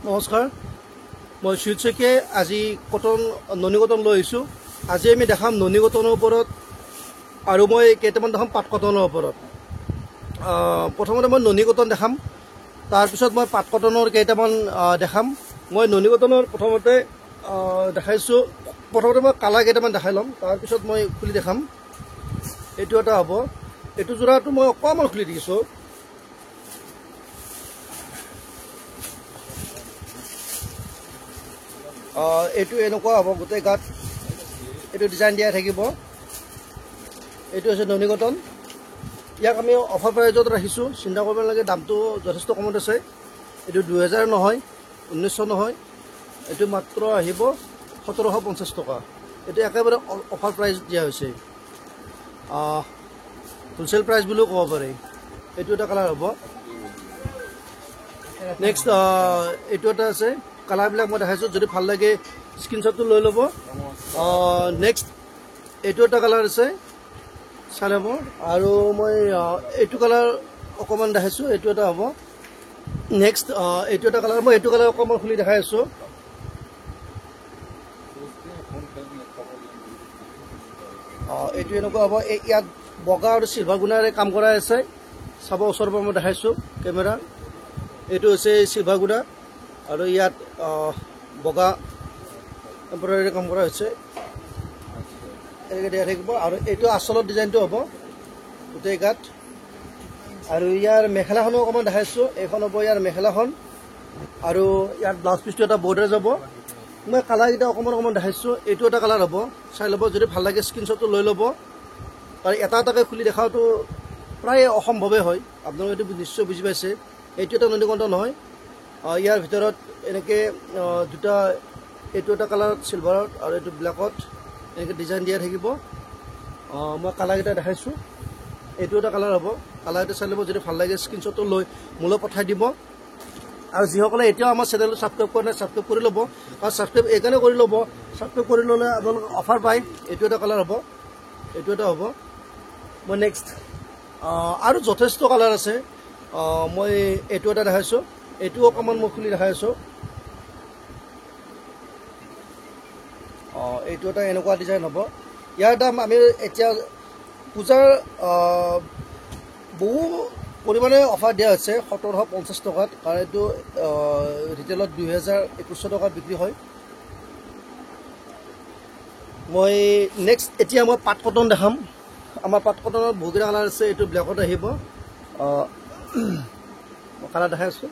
নমস্কাৰ, মই সুজিত শইকীয়াই আজি ননী কটন লৈ আহিছোঁ। আজি আমি দেখাম ননী কটনৰ ওপৰত আৰু মই কেইটামান দেখাম পাট কটনৰ ওপৰত। প্ৰথমতে মই ননী কটন দেখাম, তাৰপিছত মই পাট কটনৰ কেইটামান দেখাম। মই ননী কটনৰ প্ৰথমতে দেখাইছোঁ। প্ৰথমতে মই কালাৰ কেইটামান দেখাই ল'ম, তাৰপিছত মই খুলি দেখাম। এইটো এটা হ'ব, এইটো যোৰাটো মই অকণমান খুলি দিছোঁ। এইটো এনেকুৱা হ'ব, গোটেই গাত এইটো ডিজাইন দিয়া থাকিব। এইটো হৈছে ননী কটন। ইয়াক আমি অফাৰ প্ৰাইজত ৰাখিছোঁ, চিন্তা কৰিব নালাগে, দামটো যথেষ্ট কমত আছে। এইটো 2000 নহয়, 1900 নহয়, এইটো মাত্ৰ আহিব 1750 টকা। এইটো একেবাৰে অফাৰ প্ৰাইজ দিয়া হৈছে, হোলচেল প্ৰাইজ বুলিও ক'ব পাৰি। এইটো এটা কালাৰ হ'ব। নেক্সট এইটো এটা আছে, কালাৰবিলাক মই দেখাইছোঁ, যদি ভাল লাগে স্ক্ৰীনশ্বটটো লৈ ল'ব। নেক্সট এইটো এটা কালাৰ আছে, চাই ল'ব। আৰু মই এইটো কালাৰ অকণমান দেখাইছোঁ, এইটো এটা হ'ব। নেক্সট এইটো এটা কালাৰ, মই এইটো কালাৰ অকণমান খুলি দেখাই আছোঁ। এইটো এনেকুৱা হ'ব। ইয়াত বগা আৰু চিলভাৰ গুণাৰে কাম কৰা আছে, চাব ওচৰৰ পৰা মই দেখাইছোঁ কেমেৰা। এইটো হৈছে চিলভাৰ গুণা আৰু ইয়াত বগা এম্ব্ৰইডাৰী কাম কৰা হৈছে, এনেকৈ দিয়া থাকিব। আৰু এইটো আচলৰ ডিজাইনটো হ'ব গোটেই গাত। আৰু ইয়াৰ মেখেলাখনো অকণমান দেখাইছোঁ, এইখন হ'ব ইয়াৰ মেখেলাখন। আৰু ইয়াৰ ব্লাউজ পিচটো এটা বৰ্ডাৰ যাব। মই কালাৰকেইটা অকণমান দেখাইছোঁ। এইটো এটা কালাৰ হ'ব, চাই ল'ব, যদি ভাল লাগে স্ক্ৰীনশ্বটটো লৈ ল'ব। আৰু এটা এটাকৈ খুলি দেখাটো প্ৰায় অসম্ভৱেই হয়, আপোনালোকে এইটো নিশ্চয় বুজি পাইছে। এইটো এটা ননী কটন নহয়। ইয়াৰ ভিতৰত এনেকৈ দুটা, এইটো এটা কালাৰত চিলভাৰত আৰু এইটো ব্লেকত এনেকৈ ডিজাইন দিয়া থাকিব। মই কালাৰকেইটা দেখাইছোঁ। এইটো এটা কালাৰ হ'ব, কালাৰটো চাই ল'ব, যদি ভাল লাগে স্ক্ৰীনশ্বটটো লৈ মোলৈ পঠাই দিব। আৰু যিসকলে এতিয়াও আমাৰ চেনেলটো ছাবস্ক্ৰাইব কৰা নাই, ছাবস্ক্ৰাইব কৰি ল'ব। আৰু ছাবস্ক্ৰাইব এইকাৰণে কৰি ল'ব, ছাবস্ক্ৰাইব কৰি ল'লে আপোনালোকে অফাৰ পায়। এইটো এটা কালাৰ হ'ব, এইটো এটা হ'ব। মই নেক্সট আৰু যথেষ্ট কালাৰ আছে। মই এইটো এটা দেখাইছোঁ, এইটো অকণমান মই খুলি দেখাই আছোঁ। এইটো এটা এনেকুৱা ডিজাইন হ'ব। ইয়াৰ দাম আমি এতিয়া পূজাৰ বহু পৰিমাণে অফাৰ দিয়া হৈছে, 1750 টকাত। কাৰণ এইটো ৰিটেইলত 2100 টকাত বিক্ৰী হয়। মই নেক্সট এতিয়া মই পাট কটন দেখাম। আমাৰ পাট কটনৰ বহুকেইটা কালাৰ আছে। এইটো ব্লেকত আহিব, মই কালাৰ দেখাই আছোঁ।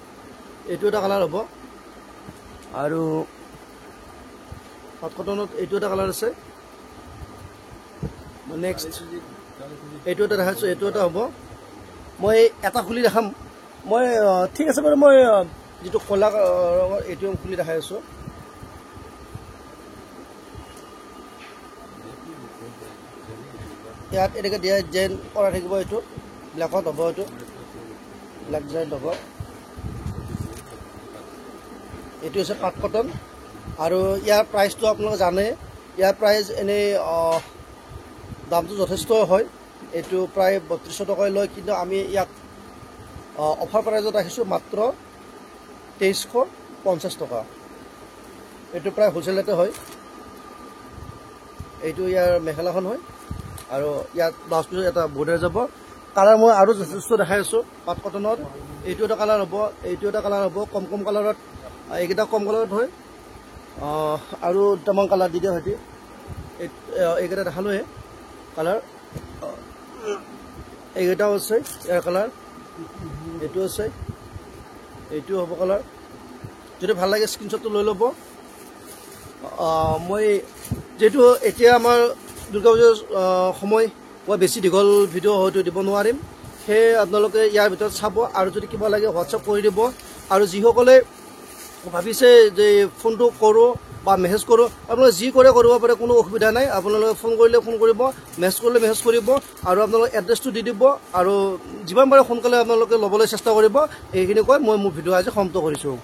এইটো এটা কালাৰ হ'ব। আৰু পাট কটনত এইটো এটা কালাৰ আছে। নেক্সট এইটো এটা দেখাইছোঁ, এইটো এটা হ'ব। মই এটা খুলি দেখাম। মই ঠিক আছে বাৰু, মই যিটো ক'লা ৰঙৰ এইটো খুলি দেখাই আছোঁ। ইয়াত এনেকৈ ডিজাইন কৰা থাকিব। এইটো ব্লেকত হ'ব, এইটো ব্লেক ডিজাইন হ'ব। এইটো হৈছে পাট কটন। আৰু ইয়াৰ প্ৰাইচটো আপোনালোকে জানে, ইয়াৰ প্ৰাইচ এনেই দামটো যথেষ্ট হয়। এইটো প্ৰায় 3200 টকাই লয়, কিন্তু আমি ইয়াক অফাৰ প্ৰাইজত ৰাখিছোঁ মাত্ৰ 2350 টকা। এইটো প্ৰায় হোলচেলতে হয়। এইটো ইয়াৰ মেখেলাখন হয়, আৰু ইয়াত ব্লাউজ পিছত এটা বৰ্ডাৰ যাব। কালাৰ মই আৰু যথেষ্ট দেখাই আছোঁ পাট কটনত। এইটো এটা কালাৰ হ'ব, এইটো এটা কালাৰ হ'ব। কম কম কালাৰত, এইকেইটা কম কালাৰত হয়। আৰু দুটামান কালাৰ দি দিয়া হয়তো, এইকেইটা দেখালোৱে কালাৰ। এইকেইটাও আছে ইয়াৰ কালাৰ, এইটো আছে, এইটো হ'ব কালাৰ। যদি ভাল লাগে স্ক্ৰীনশ্বটটো লৈ ল'ব। মই যিহেতু এতিয়া আমাৰ দুৰ্গা পূজাৰ সময়, মই বেছি দীঘল ভিডিঅ' হয়তো দিব নোৱাৰিম, সেয়ে আপোনালোকে ইয়াৰ ভিতৰত চাব। আৰু যদি কিবা লাগে হোৱাটছআপ কৰি দিব। আৰু যিসকলে ভাবিছে যে ফোনটো কৰোঁ বা মেছেজ কৰোঁ, আপোনালোকে যি কৰে কৰিব পাৰে, কোনো অসুবিধা নাই। আপোনালোকে ফোন কৰিলে ফোন কৰিব, মেছেজ কৰিলে মেছেজ কৰিব। আৰু আপোনালোকে এড্ৰেছটো দি দিব, আৰু যিমান পাৰে সোনকালে আপোনালোকে ল'বলৈ চেষ্টা কৰিব। এইখিনি কৈ মই মোৰ ভিডিঅ' আজি সমাপ্ত কৰিছোঁ।